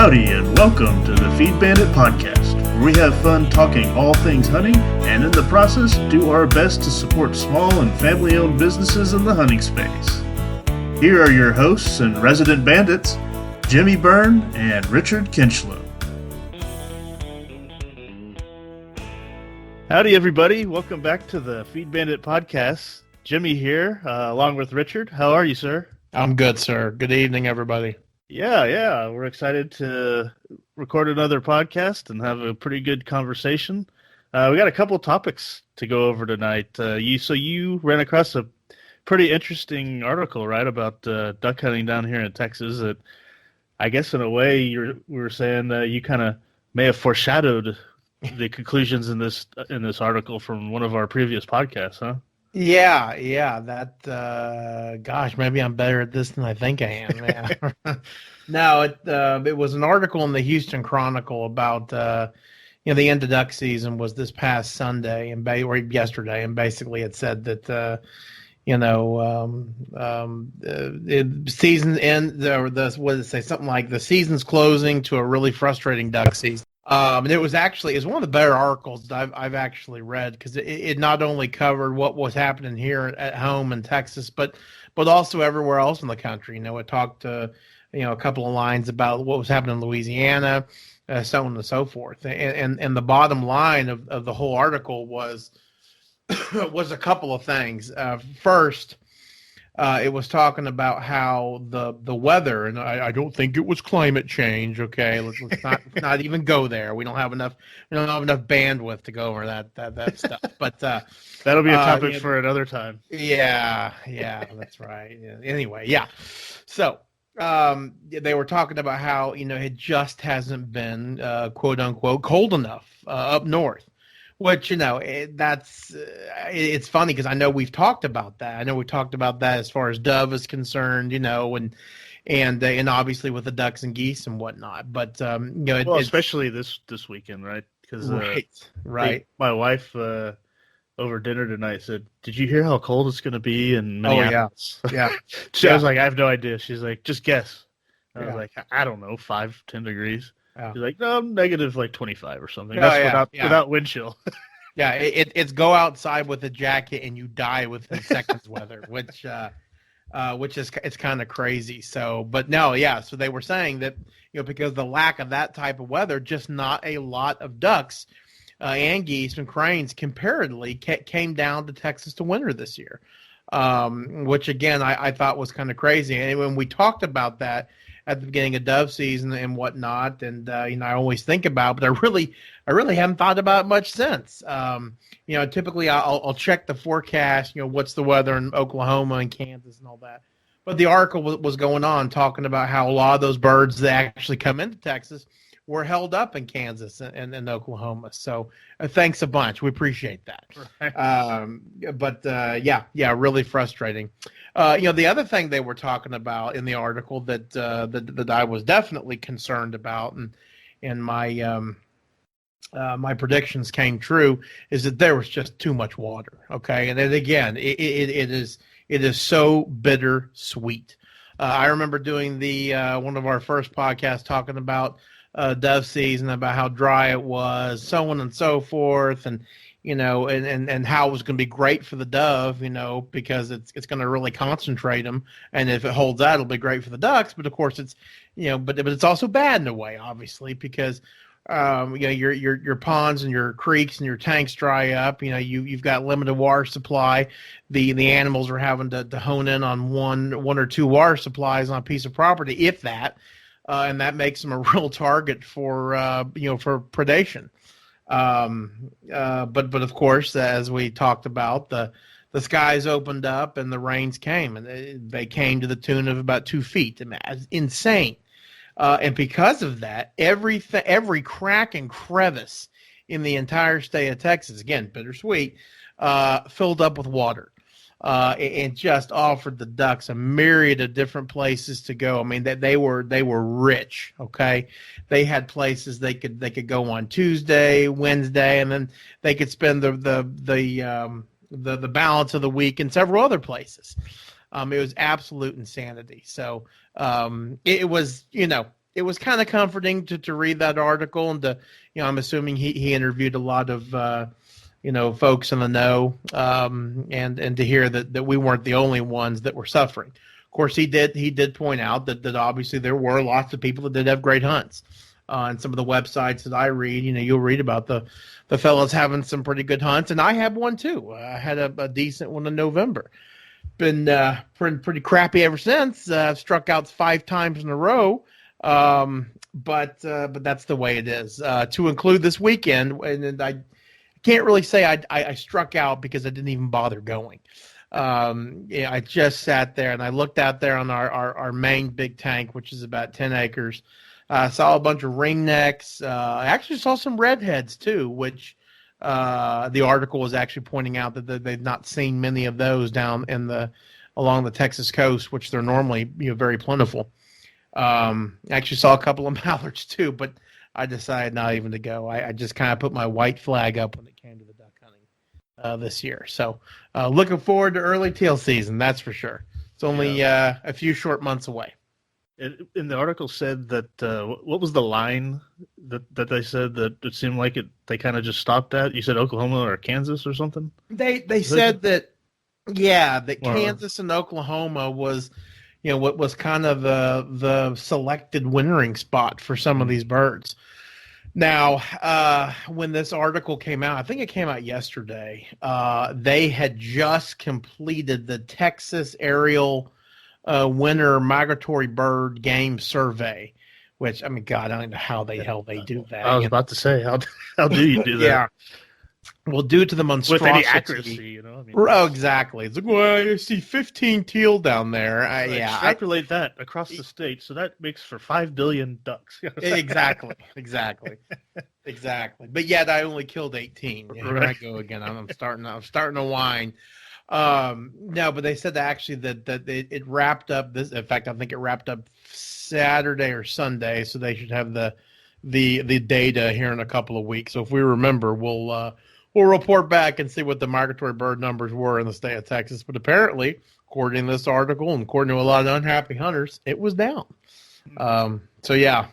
Howdy, and welcome to the Feed Bandit Podcast, where we have fun talking all things hunting, and in the process, do our best to support small and family-owned businesses in the hunting space. Here are your hosts and resident bandits, Jimmy Byrne and Richard Kinchlow. Howdy, everybody. Welcome back to the Feed Bandit Podcast. Jimmy here, along with Richard. How are you, sir? I'm good, sir. Good evening, everybody. Yeah. We're excited to record another podcast and have a pretty good conversation. We got a couple topics to go over tonight. You ran across a pretty interesting article, right, about duck hunting down here in Texas. That I guess in a way we were saying that you kind of may have foreshadowed the conclusions in this article from one of our previous podcasts, huh? Yeah. That gosh, maybe I'm better at this than I think I am. Yeah. No, it was an article in the Houston Chronicle about the end of duck season was this past Sunday or yesterday, and basically it said that season end or what did it say? Something like the season's closing to a really frustrating duck season. And it's one of the better articles that I've actually read, because it not only covered what was happening here at home in Texas, but also everywhere else in the country. It talked a couple of lines about what was happening in Louisiana, so on and so forth. And the bottom line of the whole article was a couple of things. First, it was talking about how the weather, and I don't think it was climate change. Okay, let's not even go there. We don't have enough bandwidth to go over that stuff. But that'll be a topic for another time. Yeah, that's right. Yeah. Anyway, yeah. So they were talking about how it just hasn't been quote unquote cold enough up north. Which, it's funny because I know we've talked about that. I know we talked about that as far as dove is concerned, and obviously with the ducks and geese and whatnot. But, especially this weekend, right? Because right. My wife over dinner tonight said, "Did you hear how cold it's going to be in Minneapolis?" Oh, yeah. I was like, "I have no idea." She's like, "Just guess." I was like, "I don't know, 5-10 degrees." Yeah. She's like, "No, negative like 25 or something." That's without wind chill. Yeah, it's go outside with a jacket and you die within seconds weather, which is it's kind of crazy. So, but no, yeah. So they were saying that because of the lack of that type of weather, just not a lot of ducks and geese and cranes comparatively came down to Texas to winter this year, which again I thought was kind of crazy. And when we talked about that at the beginning of dove season and whatnot, and I always think about, but I really haven't thought about it much since. Typically I'll check the forecast. What's the weather in Oklahoma and Kansas and all that. But the article was going on talking about how a lot of those birds that actually come into Texas were held up in Kansas and Oklahoma. So thanks a bunch. We appreciate that. Really frustrating. The other thing they were talking about in the article that I was definitely concerned about, and my my predictions came true, is that there was just too much water. Okay, and then again, it is so bittersweet. I remember doing the one of our first podcasts talking about dove season, about how dry it was, so on and so forth, and how it was going to be great for the dove, because it's going to really concentrate them, and if it holds out, it'll be great for the ducks. But of course, it's but it's also bad in a way, obviously, because your ponds and your creeks and your tanks dry up. You've got limited water supply. The animals are having to hone in on one or two water supplies on a piece of property, if that. And that makes them a real target for predation. But of course, as we talked about, the skies opened up and the rains came, and they came to the tune of about 2 feet. I mean, it's insane. And because of that, every crack and crevice in the entire state of Texas, again, bittersweet, filled up with water. And just offered the ducks a myriad of different places to go. I mean, they were rich. Okay, they had places they could go on Tuesday, Wednesday, and then they could spend the balance of the week in several other places. It was absolute insanity. So it was it was kind of comforting to read that article, and I'm assuming he interviewed a lot of folks in the know, and to hear that we weren't the only ones that were suffering. Of course, he did point out that obviously there were lots of people that did have great hunts. On some of the websites that I read, you'll read about the fellas having some pretty good hunts, and I have one too. I had a decent one in November. Been pretty crappy ever since. I've struck out 5 times in a row, but that's the way it is. To include this weekend, and I can't really say I struck out because I didn't even bother going. I just sat there and I looked out there on our main big tank, which is about 10 acres. I saw a bunch of ringnecks. I actually saw some redheads too, which the article was actually pointing out that they've not seen many of those down along the Texas coast, which they're normally very plentiful. I actually saw a couple of mallards too, but I decided not even to go. I just kind of put my white flag up when it came to the duck hunting this year. So looking forward to early teal season, that's for sure. It's only a few short months away. In the article said that what was the line that they said that it seemed like they kind of just stopped at? You said Oklahoma or Kansas or something? They said that Kansas and Oklahoma was what was kind of the selected wintering spot for some of these birds. Now, when this article came out, I think it came out yesterday, they had just completed the Texas aerial winter migratory bird game survey, which, I mean, God, I don't know how the hell they do that. I was about to say, how do you do that? Yeah. Well, due to the monstrosity. With any accuracy, I mean. Oh, exactly. It's like, well, I see 15 teal down there. Extrapolate that across the state, so that makes for 5 billion ducks. Exactly. But yet I only killed 18. Here I go again. I'm starting to whine. No, but they said that actually that it wrapped up this. In fact, I think it wrapped up Saturday or Sunday, so they should have the data here in a couple of weeks. So if we remember, we'll report back and see what the migratory bird numbers were in the state of Texas. But apparently, according to this article and according to a lot of unhappy hunters, it was down. So yeah,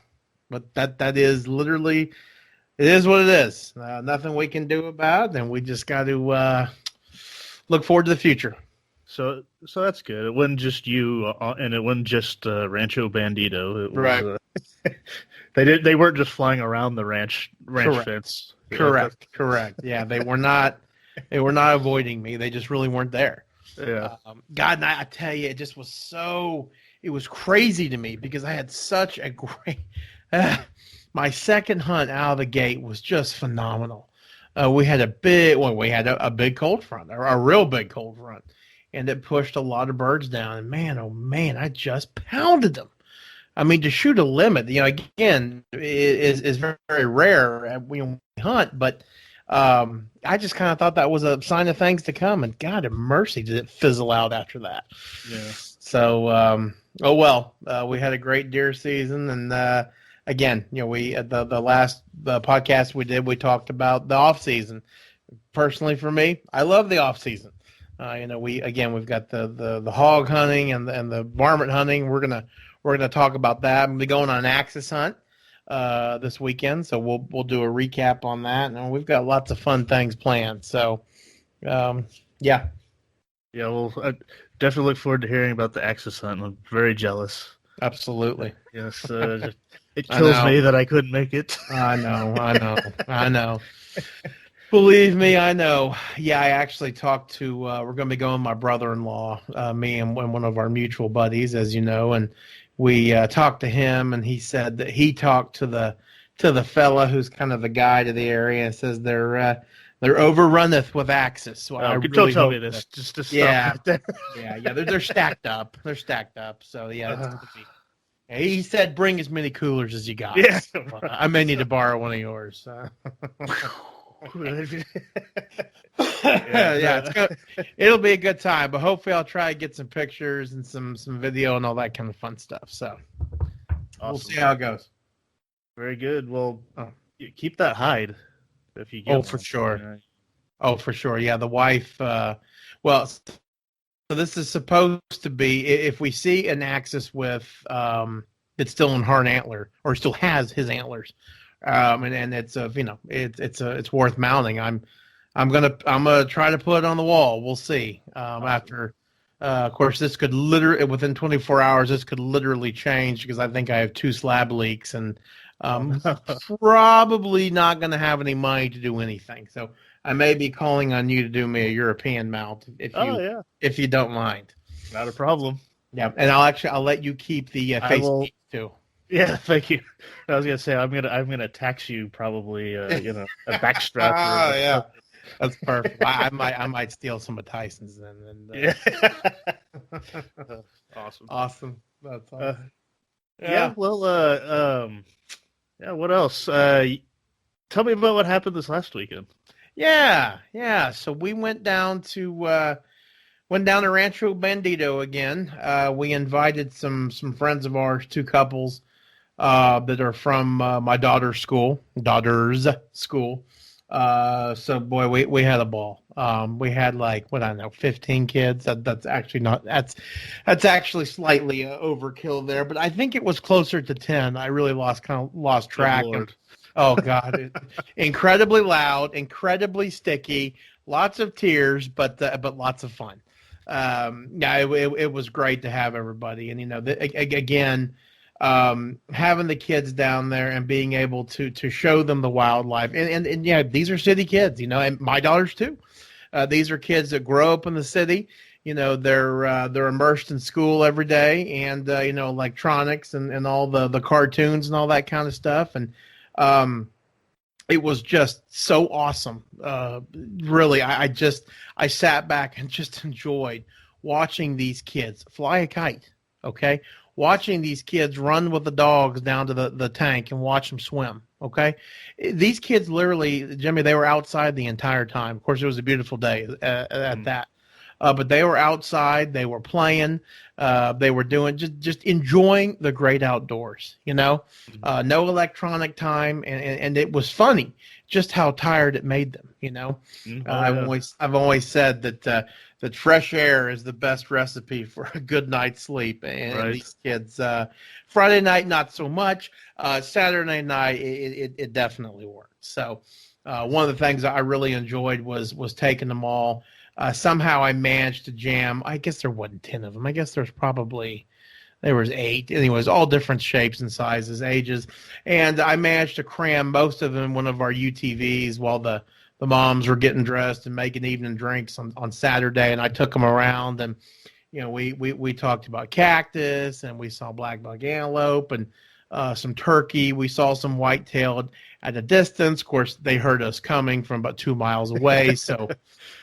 but that is literally, it is what it is. Nothing we can do about it, and we just got to look forward to the future. So that's good. It wasn't just you, and it wasn't just Rancho Bandido. It was, right. They weren't just flying around the ranch fence. Correct. Yeah, they were not. They were not avoiding me. They just really weren't there. Yeah. God, and I tell you, it just was it was crazy to me because I had such a great. My second hunt out of the gate was just phenomenal. We had a big cold front, a real big cold front, and it pushed a lot of birds down. And man, oh man, I just pounded them. I mean, to shoot a limit, again, is very, very rare when we hunt, but I just kind of thought that was a sign of things to come. And God have mercy, did it fizzle out after that? Yeah. So, we had a great deer season, and again, we the last podcast we did, we talked about the off season. Personally, for me, I love the off season. We've got the hog hunting and the varmint hunting. We're gonna talk about that. I'm gonna be going on an axis hunt this weekend, so we'll do a recap on that, and we've got lots of fun things planned. So, yeah. Well, I definitely look forward to hearing about the axis hunt. I'm very jealous. Absolutely. Yes, it kills me that I couldn't make it. I know. Believe me, I know. Yeah, I actually talked to. We're going to be going with my brother-in-law, me and one of our mutual buddies, as you know, and we talked to him, and he said that he talked to the fella who's kind of the guide of the area, and says they're overrunneth with axis. So don't tell me this. Just to stop. Yeah. They're stacked up. They're stacked up. So yeah, it's gonna be. He said, "Bring as many coolers as you got." Yeah, so, I may need to borrow one of yours. It'll be a good time, but hopefully I'll try to get some pictures and some video and all that kind of fun stuff. So awesome. We'll see how it goes. Very good. Well, keep that hide if you get one. For sure. Yeah. Oh, for sure. Yeah, the wife. So this is supposed to be, if we see an axis with that's still in her antler, or still has his antlers. And it's it's worth mounting. I'm gonna try to put it on the wall. We'll see. After, of course, this could literally within 24 hours. This could literally change because I think I have 2 slab leaks, and probably not gonna have any money to do anything. So I may be calling on you to do me a European mount if you don't mind. Not a problem. Yeah, and I'll let you keep the face too. Yeah, thank you. I was gonna say I'm gonna tax you probably a backstrap. Oh yeah, that's perfect. I might steal some of Tyson's then. Yeah. Awesome. That's awesome. Yeah. Well. Yeah. What else? Tell me about what happened this last weekend. Yeah. So we went down to Rancho Bandido again. We invited some friends of ours, 2 couples that are from my daughter's school. So boy, we had a ball. We had 15 kids. That's actually slightly overkill there, but I think it was closer to 10. I really lost track. Oh God, incredibly loud, incredibly sticky, lots of tears, but lots of fun. It was great to have everybody, and again, having the kids down there and being able to show them the wildlife, and yeah, these are city kids, and my daughters too. These are kids that grow up in the city. They're immersed in school every day, and electronics and all the cartoons and all that kind of stuff, and it was just so awesome. Really, I sat back and just enjoyed watching these kids fly a kite. Okay, watching these kids run with the dogs down to the tank and watch them swim. Okay, these kids literally, Jimmy, they were outside the entire time. Of course, it was a beautiful day at that. But they were outside, they were playing, they were doing just enjoying the great outdoors, no electronic time, and it was funny just how tired it made them, I've always said that fresh air is the best recipe for a good night's sleep, and these kids, Friday night not so much, Saturday night it definitely worked. So one of the things I really enjoyed was taking them all. Somehow I managed to jam. I guess there wasn't 10 of them. I guess there was 8. Anyways, all different shapes and sizes, ages, and I managed to cram most of them in one of our UTVs while the moms were getting dressed and making evening drinks on Saturday. And I took them around, and we talked about cactus, and we saw black buck antelope and some turkey. We saw some white-tailed at a distance. Of course, they heard us coming from about 2 miles away. So,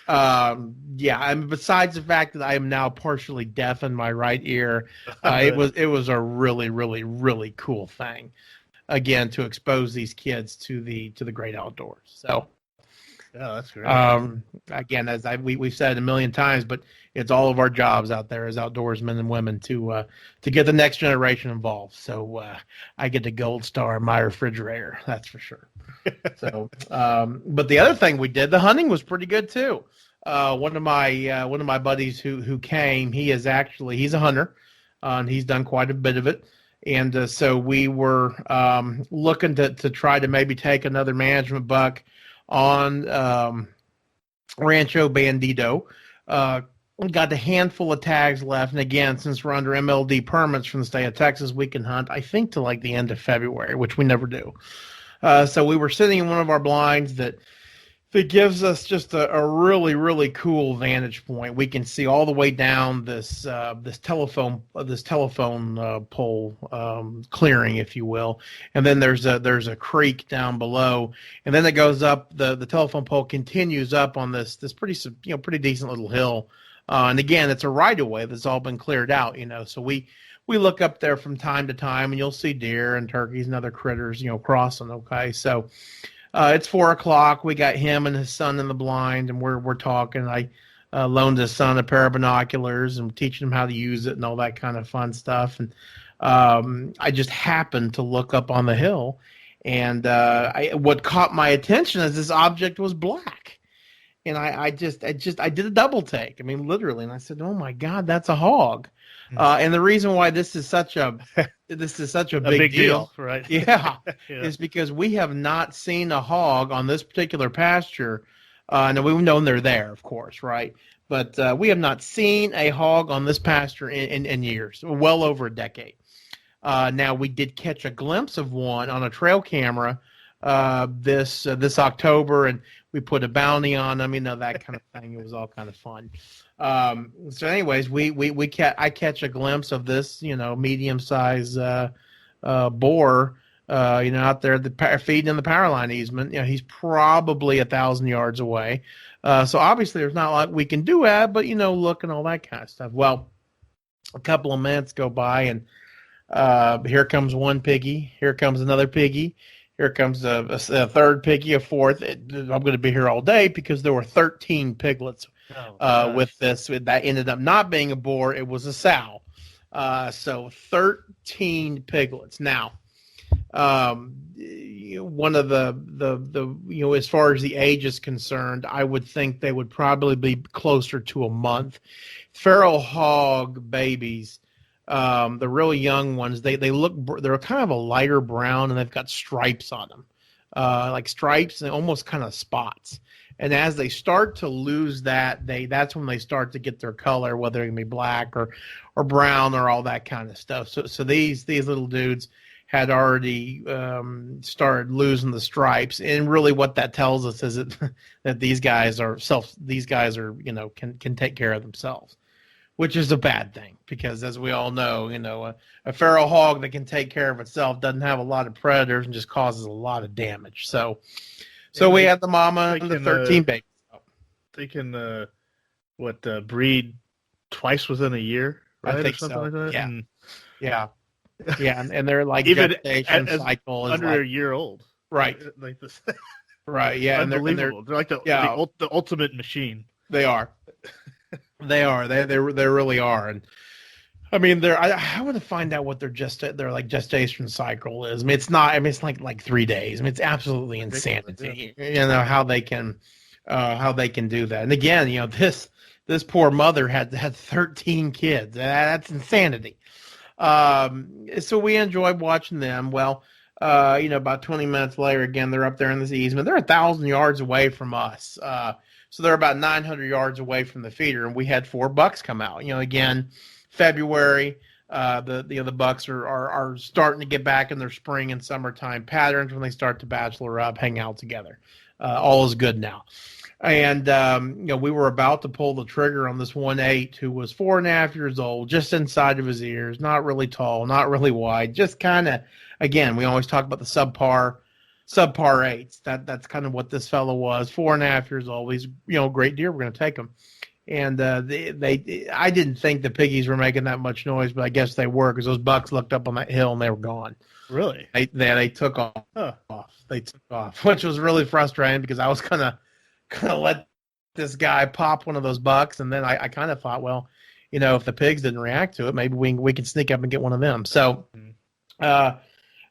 besides the fact that I am now partially deaf in my right ear, it was a really, really, really cool thing. Again, to expose these kids to the great outdoors. So, yeah, that's great. Again, as we've said a million times, but it's all of our jobs out there as outdoorsmen and women to get the next generation involved. So I get the gold star in my refrigerator, that's for sure. So, but the other thing we did, the hunting was pretty good too. One of my buddies who came, he's a hunter, and he's done quite a bit of it. And so we were looking to try to maybe take another management buck on Rancho Bandido. We got a handful of tags left, and again, since we're under MLD permits from the state of Texas, we can hunt, I think, to like the end of February, which we never do. So we were sitting in one of our blinds that gives us just a really, really cool vantage point. We can see all the way down this telephone pole clearing, if you will, and then there's a creek down below, and then it goes up. The telephone pole continues up on this pretty decent little hill, and again, it's a right of way that's all been cleared out. So we look up there from time to time, and you'll see deer and turkeys and other critters crossing. Okay, so. It's 4:00. We got him and his son in the blind, and we're talking. I loaned his son a pair of binoculars and teaching him how to use it and all that kind of fun stuff. And I just happened to look up on the hill, and what caught my attention is this object was black. and I did a double take. I mean, literally, and I said, "Oh my God, that's a hog." And the reason why this is such a A big big deal, deal, right? yeah, Yeah. is because we have not seen a hog on this particular pasture. Now we've known they're there, of course, right? But we have not seen a hog on this pasture in years, well over a decade. Now we did catch a glimpse of one on a trail camera this October, and we put a bounty on them, that kind of thing. It was all kind of fun. So, anyways, I catch a glimpse of this, medium size boar, out there feeding in the power line easement. He's probably 1,000 yards away. So obviously there's not a lot we can do at, but look and all that kind of stuff. Well, a couple of minutes go by, and here comes one piggy. Here comes another piggy. Here comes a third piggy, a fourth. I'm going to be here all day because there were 13 piglets with this. That ended up not being a boar. It was a sow. So 13 piglets. Now, one of the as far as the age is concerned, I would think they would probably be closer to a month. Feral hog babies. The really young ones, they're kind of a lighter brown, and they've got stripes on them, like stripes and almost kind of spots. And as they start to lose that's when they start to get their color, whether it can be black or brown or all that kind of stuff. So these little dudes had already started losing the stripes, and really what that tells us is that these guys are can take care of themselves, which is a bad thing because, as we all know, a feral hog that can take care of itself doesn't have a lot of predators and just causes a lot of damage. So we had the mama and the 13 babies. They can breed twice within a year, right? I think or something so. like that. Yeah, and yeah, and they're like even gestation cycle is under like, a year old, right? Like this, Right? Yeah, unbelievable. They're like the ultimate machine. They are. They are. They really are. And I mean, I want to find out what their gestation cycle is. I mean, it's not. I mean, it's like 3 days. I mean, it's absolutely insanity. How they can do that. And again, this poor mother had 13 kids. That's insanity. So we enjoyed watching them. Well, about 20 minutes later, again, they're up there in this easement. They're 1,000 yards away from us. So they're about 900 yards away from the feeder, and we had 4 bucks come out. Again, February, the bucks are starting to get back in their spring and summertime patterns when they start to bachelor up, hang out together. All is good now. And we were about to pull the trigger on this 1/8 who was 4.5 years old, just inside of his ears, not really tall, not really wide, just kind of. Again, we always talk about the subpar 8s. That's kind of what this fellow was. 4.5 years old. He's great deer. We're going to take him. And I didn't think the piggies were making that much noise, but I guess they were because those bucks looked up on that hill and they were gone. Really? They took off. Huh. They took off, which was really frustrating because I was gonna let this guy pop one of those bucks, and then I kind of thought, well, if the pigs didn't react to it, maybe we could sneak up and get one of them. So,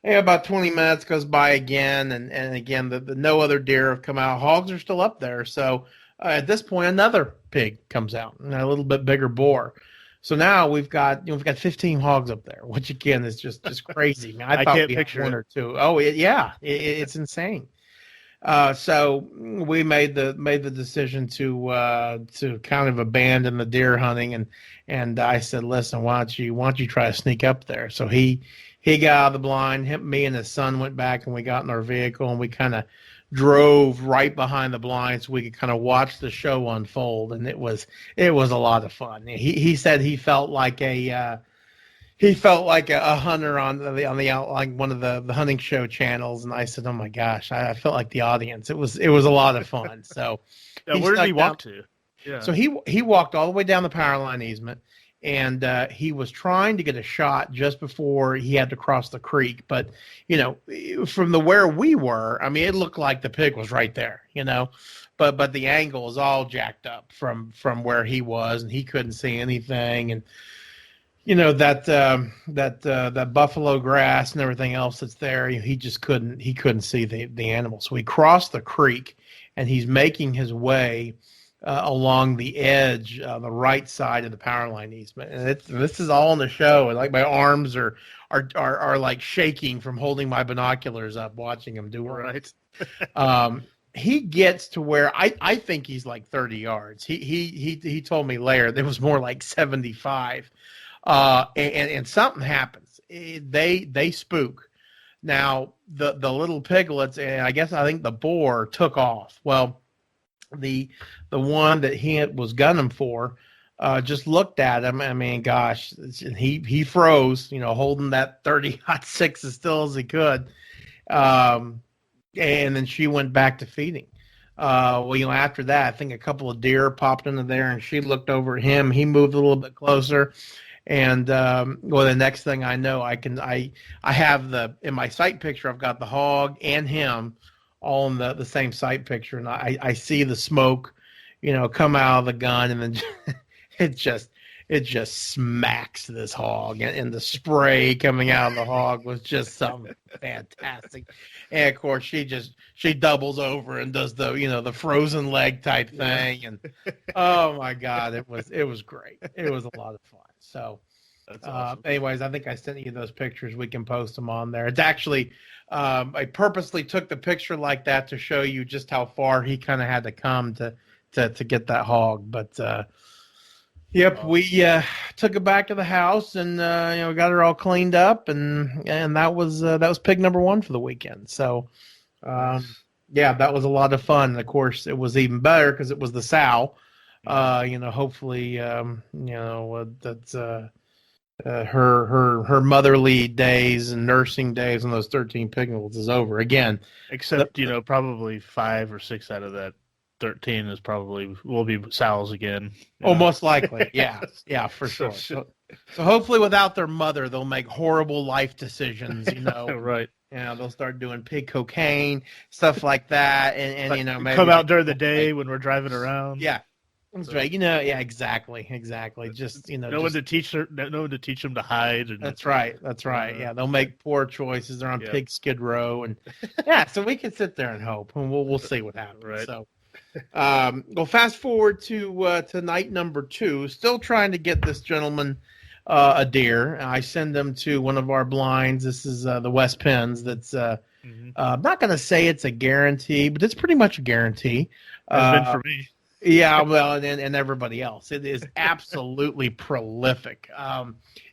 about 20 minutes goes by again, and again the no other deer have come out. Hogs are still up there. So at this point, another pig comes out, and a little bit bigger boar. So now we've got 15 hogs up there, which again is just crazy. I thought can't we picture had one it. or two. Oh, it's insane. So we made the decision to kind of abandon the deer hunting, and I said, listen, why don't you try to sneak up there? So he got out of the blind. Me and his son went back, and we got in our vehicle, and we kind of drove right behind the blind so we could kind of watch the show unfold, and it was a lot of fun. He said he felt like a hunter on like one of the hunting show channels, and I said, oh my gosh, I felt like the audience. It was a lot of fun. So where did he walk to? Yeah. So he walked all the way down the power line easement, and he was trying to get a shot just before he had to cross the creek. But from where we were, I mean, it looked like the pig was right there. But the angle is all jacked up from where he was, and he couldn't see anything. And that buffalo grass and everything else that's there, he just couldn't see the animal. So he crossed the creek, and he's making his way along the edge, the right side of the power line easement. And this is all in the show. And like my arms are like shaking from holding my binoculars up, watching him do it. Right. He gets to where I think he's like 30 yards. He told me later there was more like 75. And something happens. They spook. Now the little piglets, and I think the boar took off. Well, the one that he was gunning for just looked at him. I mean, gosh, he froze, holding that 30-06 as still as he could. And then she went back to feeding. After that, I think a couple of deer popped into there, and she looked over at him. He moved a little bit closer. And the next thing I know, I have in my sight picture, I've got the hog and him all in the same sight picture, and I see the smoke, come out of the gun, and then it just smacks this hog, and the spray coming out of the hog was just something fantastic. And of course, she doubles over and does the frozen leg type thing, and oh my God, it was great. It was a lot of fun. So, that's awesome. Anyways, I think I sent you those pictures. We can post them on there. It's actually, I purposely took the picture like that to show you just how far he kind of had to come to get that hog. But yep, we took it back to the house and got her all cleaned up, and that was pig number one for the weekend. So, yeah, that was a lot of fun. And of course, it was even better because it was the sow. Hopefully, that's her motherly days and nursing days on those 13 piglets is over again. Except, probably 5 or 6 out of that 13 will be sows again. Oh, most likely. Yeah. Yeah, for sure. So hopefully without their mother, they'll make horrible life decisions, Right. They'll start doing pig cocaine, stuff like that. And maybe come out during the day when we're driving around. Yeah. That's right. Yeah, exactly. Just, no one to teach them to hide. And, that's right. Yeah, they'll make poor choices. They're on pig skid row, and yeah. So we can sit there and hope, and we'll see what happens. Right. So, fast forward to night number 2. Still trying to get this gentleman a deer. I send them to one of our blinds. This is the West Pens. That's I'm not going to say it's a guarantee, but it's pretty much a guarantee. Has been for me. Yeah, well, and everybody else. It is absolutely prolific.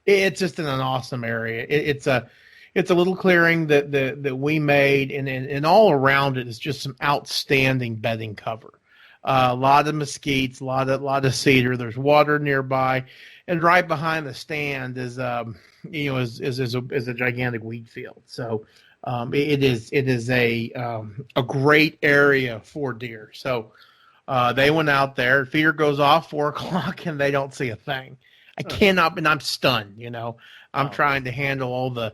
It's just in an awesome area. It's a little clearing that we made, and all around it is just some outstanding bedding cover. A lot of mesquites, a lot of cedar. There's water nearby, and right behind the stand is a gigantic wheat field. So it is a great area for deer. So. They went out there. Feeder goes off 4:00, and they don't see a thing. I cannot, and I'm stunned. I'm trying to handle all the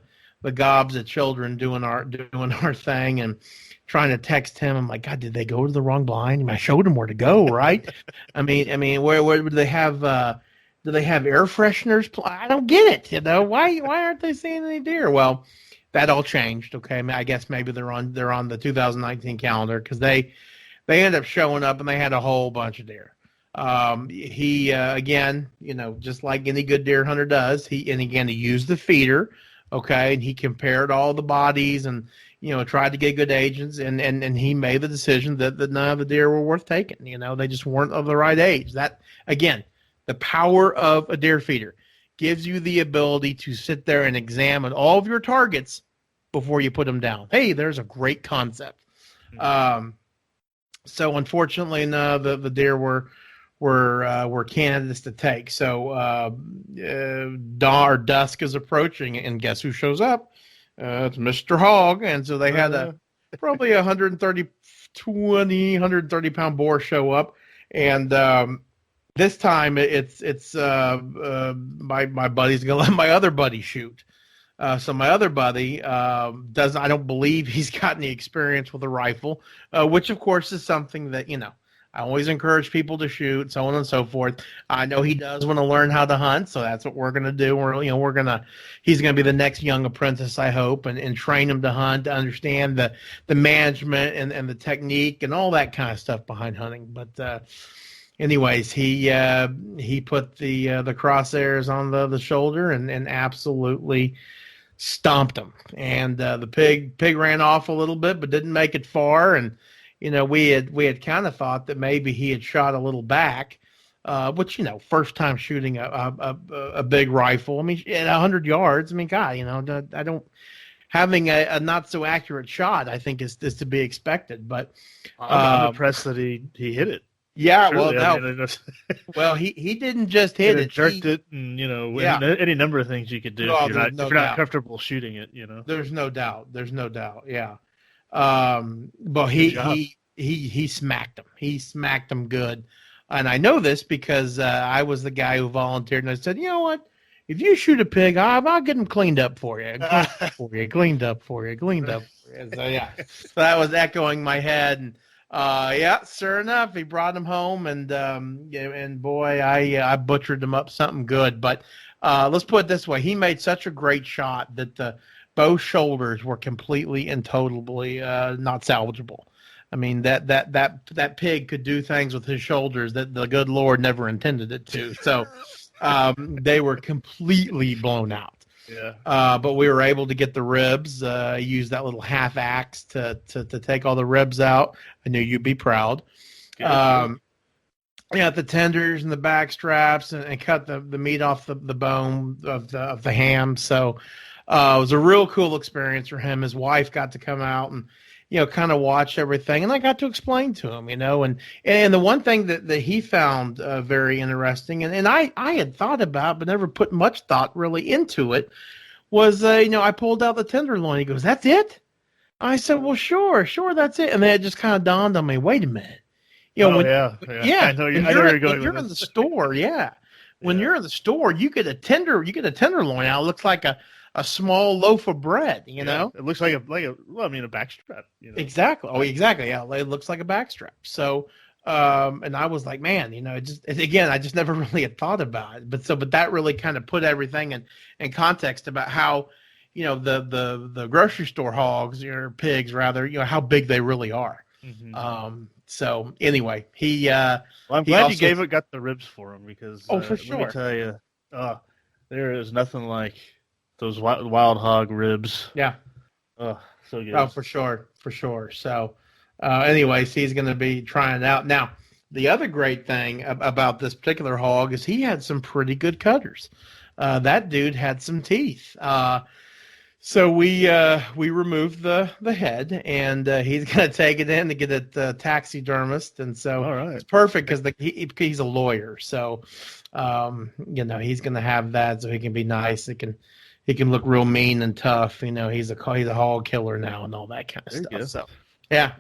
gobs of children doing our thing, and trying to text him. I'm like, God, did they go to the wrong blind? I showed them where to go, right? I mean, where do they have? Do they have air fresheners? I don't get it. Why aren't they seeing any deer? Well, that all changed. Okay, I guess maybe they're on the 2019 calendar because they ended up showing up, and they had a whole bunch of deer. He again, just like any good deer hunter does, he used the feeder, okay, and he compared all the bodies and tried to get good agents, and he made the decision that none of the deer were worth taking. They just weren't of the right age. That again, the power of a deer feeder gives you the ability to sit there and examine all of your targets before you put them down. Hey, there's a great concept. So unfortunately, no, the deer were candidates to take. So dusk is approaching, and guess who shows up? It's Mr. Hog. And so they had probably 130 pound boar show up, and this time it's my buddy's gonna let my other buddy shoot. So my other buddy I don't believe he's got any experience with a rifle, which of course is something that I always encourage people to shoot, so on and so forth. I know he does want to learn how to hunt, so that's what we're going to do. He's going to be the next young apprentice, I hope, and train him to hunt, to understand the management and the technique and all that kind of stuff behind hunting. But anyways, he put the crosshairs on the shoulder and absolutely stomped him. And the pig ran off a little bit, but didn't make it far. And we had kind of thought that maybe he had shot a little back, which first time shooting a big rifle. I mean, at 100 yards. I mean, God, I don't. Having a not so accurate shot, I think is to be expected. But I'm impressed that he hit it. Yeah, surely. Well, he didn't just hit it. Jerked it, and any number of things you could do if you're not comfortable shooting it. There's no doubt. Yeah. But he smacked him. He smacked him good, and I know this because I was the guy who volunteered, and I said, you know what? If you shoot a pig, I'll get him cleaned up for you. Cleaned up for you. So yeah, so that was echoing my head, and sure enough, he brought him home, and boy, I butchered him up something good. But let's put it this way: he made such a great shot that both shoulders were completely and totally not salvageable. I mean, that pig could do things with his shoulders that the good Lord never intended it to. So they were completely blown out. Yeah. But we were able to get the ribs. Use that little half axe to take all the ribs out. I knew you'd be proud. The tenders and the back straps and cut the meat off the bone of the ham. So it was a real cool experience for him. His wife got to come out and kind of watch everything, and I got to explain to him, and the one thing that he found very interesting, and I had thought about but never put much thought really into it, was I pulled out the tenderloin. He goes, "That's it?" I said, "Well, sure, that's it." And then it just kind of dawned on me, wait a minute, I know you're going. You're in the store, When you're in the store, you get a tenderloin out. It looks like a small loaf of bread, It looks like a backstrap. Exactly. Oh, exactly. Yeah, it looks like a backstrap. So, and I was like, man, I just never really had thought about it. But that really kind of put everything in context about how, the grocery store hogs or pigs rather, how big they really are. Mm-hmm. So anyway, I'm glad you got the ribs for him because for sure. Let me tell you, there is nothing like those wild hog ribs. Yeah. Oh, so good. Oh, for sure. So, anyways, he's going to be trying it out. Now, the other great thing about this particular hog is he had some pretty good cutters. That dude had some teeth. So we removed the head, and he's going to take it in to get it taxidermist. And so it's perfect because he's a lawyer. So, he's going to have that so he can be nice. He can look real mean and tough. He's a hog killer now and all that kind of stuff. So, yeah.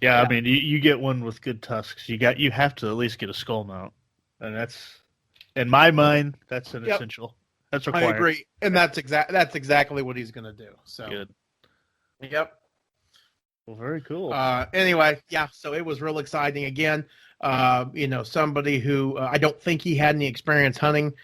I mean, you get one with good tusks. You have to at least get a skull mount, and that's, in my mind, that's an essential. That's required. I agree, and that's exactly what he's going to do. So good. Yep. Well, very cool. Anyway, so it was real exciting again. Somebody who I don't think he had any experience hunting.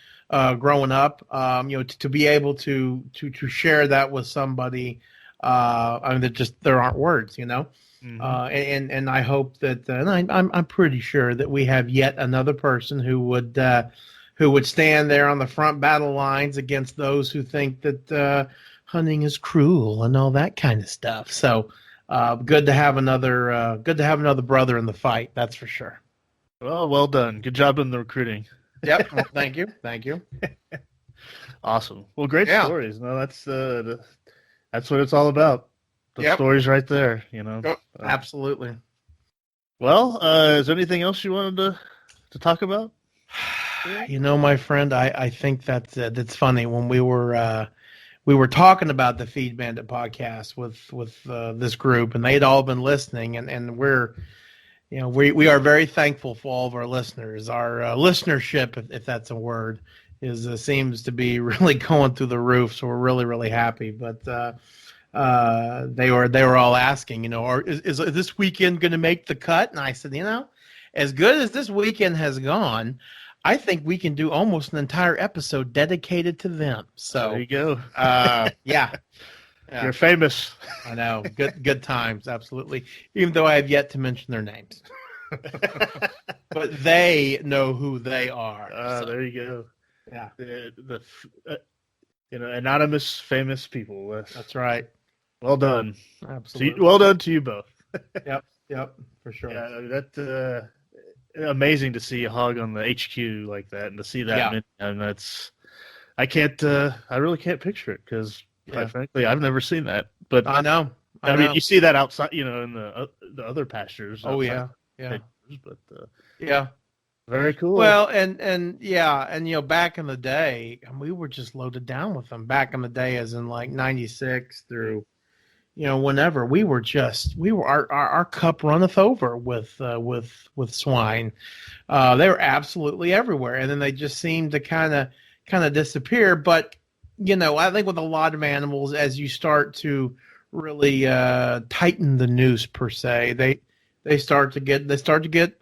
Growing up, to be able to share that with somebody, there aren't words, Mm-hmm. And I hope that, and I'm pretty sure that we have yet another person who would stand there on the front battle lines against those who think that hunting is cruel and all that kind of stuff. So good to have another brother in the fight. That's for sure. Well done. Good job in the recruiting. Yep. Well, thank you. Awesome. Well, great stories. No, that's what it's all about. The stories right there, Absolutely. Well, is there anything else you wanted to talk about? My friend, I think that's funny. When we were talking about the Feed Bandit podcast with this group, and they had all been listening, and we're we are very thankful for all of our listeners. Our listenership, if that's a word, seems to be really going through the roof. So we're really, really happy. But they were all asking, is this weekend going to make the cut? And I said, as good as this weekend has gone, I think we can do almost an entire episode dedicated to them. So there you go. Yeah. You're famous. I know. Good times, absolutely. Even though I have yet to mention their names. But they know who they are. So. There you go. Yeah. The anonymous famous people. That's right. Well done. Absolutely. Well done to you both. Yep, for sure. Yeah, that's amazing to see a hog on the HQ like that, and to see that many, and that's I really can't picture it because quite frankly I've never seen that. But I know. I mean, you see that outside, in the other pastures. Oh yeah. But yeah. Very cool. Well, and back in the day, we were just loaded down with them. Back in the day, as in like '96 through, whenever our cup runneth over with swine. They were absolutely everywhere, and then they just seemed to kind of disappear. But I think with a lot of animals, as you start to really tighten the noose per se, they start to get educated,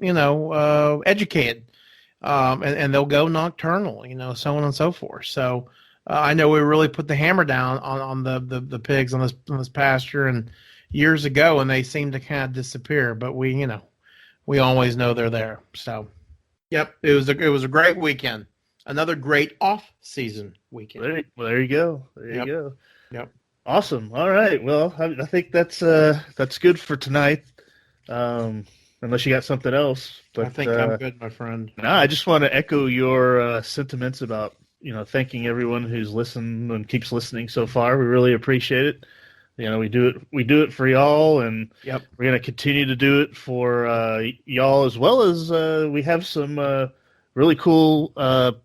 and they'll go nocturnal, so on and so forth. So I know we really put the hammer down on the pigs on this pasture and years ago, and they seem to kind of disappear. But we always know they're there. So yep, it was a great weekend, another great off-season weekend. There you go. There you go. Yep. Awesome. All right. Well, I think that's good for tonight. Unless you got something else, but I think I'm good, my friend. No, I just want to echo your sentiments about thanking everyone who's listened and keeps listening so far. We really appreciate it. We do it for y'all, and we're going to continue to do it for y'all, as well as we have some really cool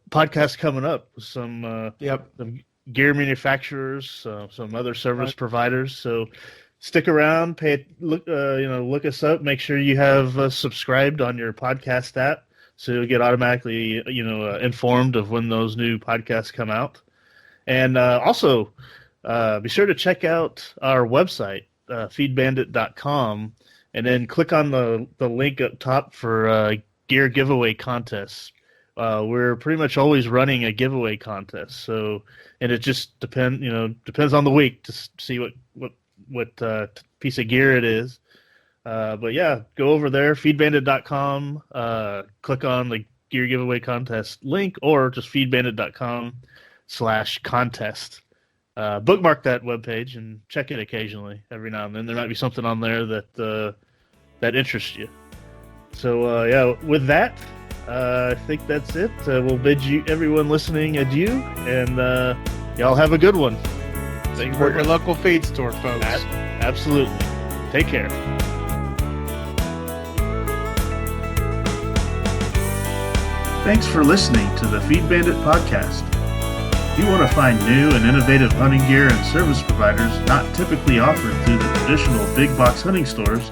podcasts coming up with some gear manufacturers, some other service providers. So stick around, look us up. Make sure you have subscribed on your podcast app, so you'll get automatically informed of when those new podcasts come out. And also, be sure to check out our website, feedbandit.com, and then click on the link up top for gear giveaway contests. We're pretty much always running a giveaway contest. So, and it just depends on the week to see what piece of gear it is. But yeah, go over there, feedbandit.com, click on the gear giveaway contest link, or just feedbandit.com/contest. Bookmark that webpage and check it occasionally. Every now and then there might be something on there that interests you. So with that, I think that's it. We'll bid everyone listening adieu, and y'all have a good one. Support your local feed store, folks. Absolutely. Take care. Thanks for listening to the Feed Bandit podcast. If you want to find new and innovative hunting gear and service providers not typically offered through the traditional big box hunting stores,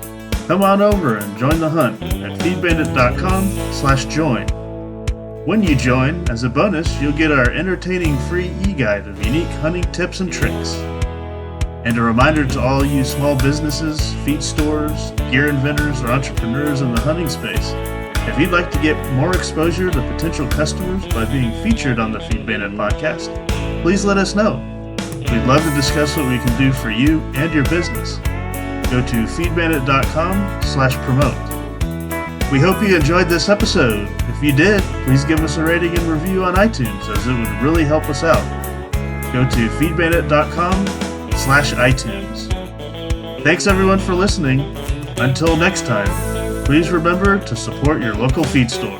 come on over and join the hunt at feedbandit.com/join. When you join, as a bonus, you'll get our entertaining free e-guide of unique hunting tips and tricks. And a reminder to all you small businesses, feed stores, gear inventors, or entrepreneurs in the hunting space, if you'd like to get more exposure to potential customers by being featured on the Feed Bandit podcast, please let us know. We'd love to discuss what we can do for you and your business. Go to feedbandit.com/promote. We hope you enjoyed this episode. If you did, please give us a rating and review on iTunes, as it would really help us out. Go to feedbandit.com/iTunes. Thanks everyone for listening. Until next time, please remember to support your local feed store.